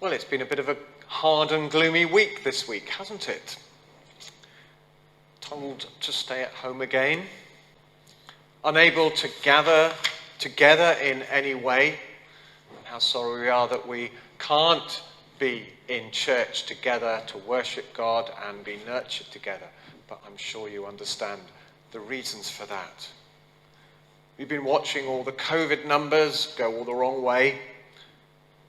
Well, it's been a bit of a hard and gloomy week this week, hasn't it? Told to stay at home again, unable to gather together in any way. How sorry we are that we can't be in church together to worship God and be nurtured together. But I'm sure you understand the reasons for that. We've been watching all the COVID numbers go all the wrong way.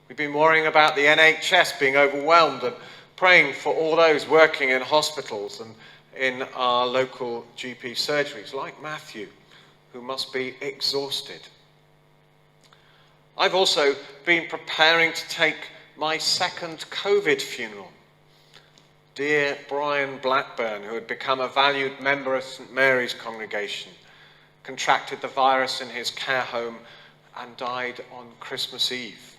We've been worrying about the NHS being overwhelmed and praying for all those working in hospitals and in our local GP surgeries, like Matthew, who must be exhausted. I've also been preparing to take my second COVID funeral. Dear Brian Blackburn, who had become a valued member of St Mary's congregation, contracted the virus in his care home and died on Christmas Eve.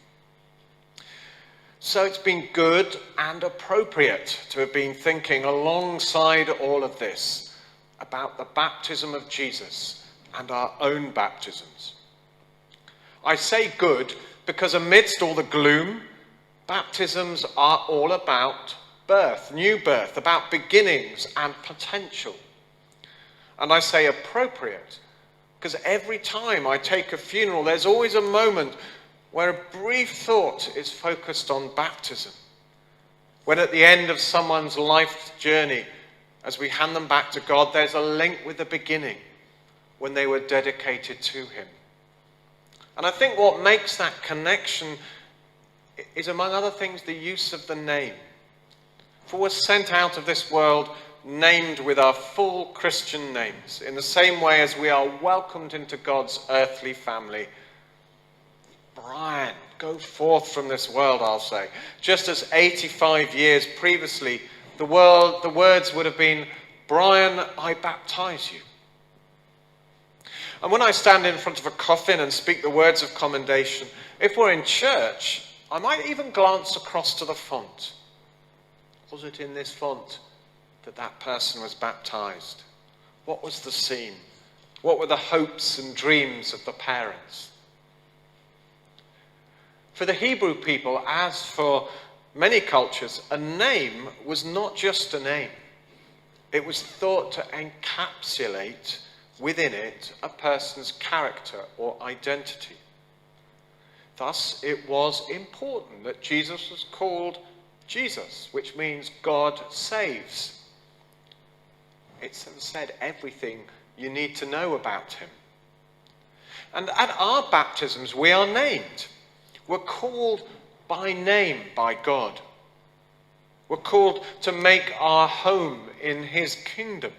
So it's been good and appropriate to have been thinking alongside all of this about the baptism of Jesus and our own baptisms. I say good because amidst all the gloom, baptisms are all about birth, new birth, about beginnings and potential. And I say appropriate because every time I take a funeral, there's always a moment where a brief thought is focused on baptism. When at the end of someone's life journey, as we hand them back to God, there's a link with the beginning, when they were dedicated to him. And I think what makes that connection is, among other things, the use of the name. For we're sent out of this world named with our full Christian names, in the same way as we are welcomed into God's earthly family. Brian, go forth from this world, I'll say. Just as 85 years previously, the words would have been, Brian, I baptize you. And when I stand in front of a coffin and speak the words of commendation, if we're in church, I might even glance across to the font. Was it in this font that that person was baptized? What was the scene? What were the hopes and dreams of the parents? For the Hebrew people, as for many cultures, a name was not just a name. It was thought to encapsulate within it a person's character or identity. Thus, it was important that Jesus was called Jesus, which means God saves. It said everything you need to know about him. And at our baptisms, we are named. We're called by name by God. We're called to make our home in his kingdom.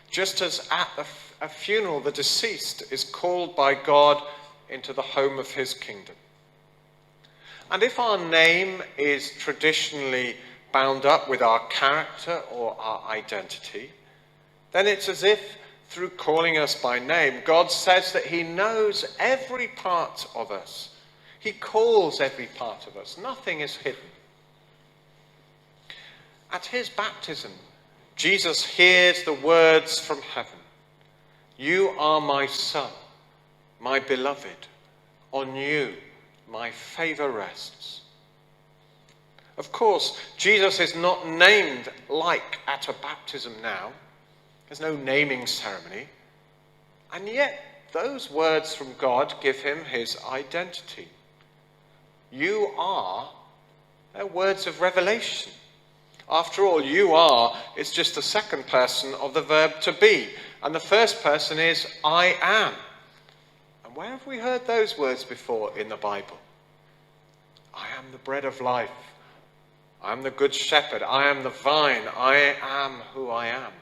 Just as at a funeral, the deceased is called by God into the home of his kingdom. And if our name is traditionally bound up with our character or our identity, then it's as if through calling us by name, God says that he knows every part of us. He calls every part of us. Nothing is hidden. At his baptism, Jesus hears the words from heaven. You are my son, my beloved. On you, my favor rests. Of course, Jesus is not named like at a baptism now. There's no naming ceremony. And yet, those words from God give him his identity. You are, they're words of revelation. After all, you are is just the second person of the verb to be. And the first person is I am. And where have we heard those words before in the Bible? I am the bread of life. I am the good shepherd. I am the vine. I am who I am.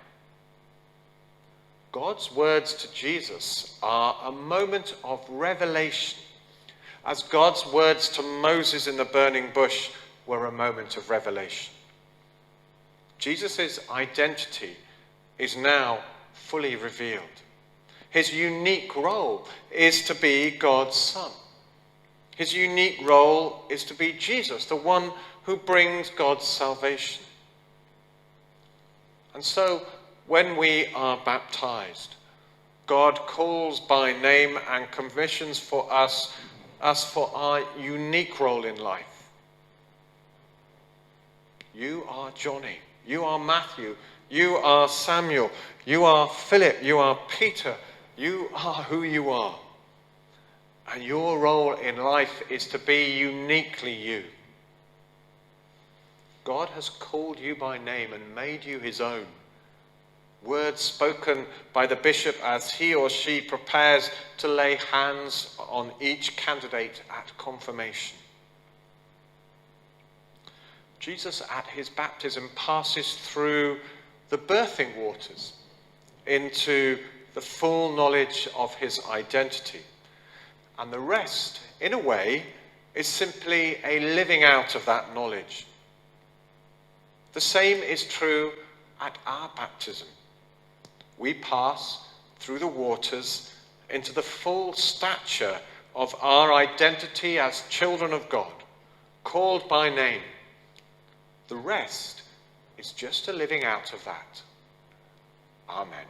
God's words to Jesus are a moment of revelation, as God's words to Moses in the burning bush were a moment of revelation. Jesus' identity is now fully revealed. His unique role is to be God's son. His unique role is to be Jesus, the one who brings God's salvation. And so, when we are baptized, God calls by name and commissions for us for our unique role in life. You are Johnny. You are Matthew. You are Samuel. You are Philip. You are Peter. You are who you are. And your role in life is to be uniquely you. God has called you by name and made you his own. Words spoken by the bishop as he or she prepares to lay hands on each candidate at confirmation. Jesus at his baptism passes through the birthing waters into the full knowledge of his identity. And the rest, in a way, is simply a living out of that knowledge. The same is true at our baptism. We pass through the waters into the full stature of our identity as children of God, called by name. The rest is just a living out of that. Amen.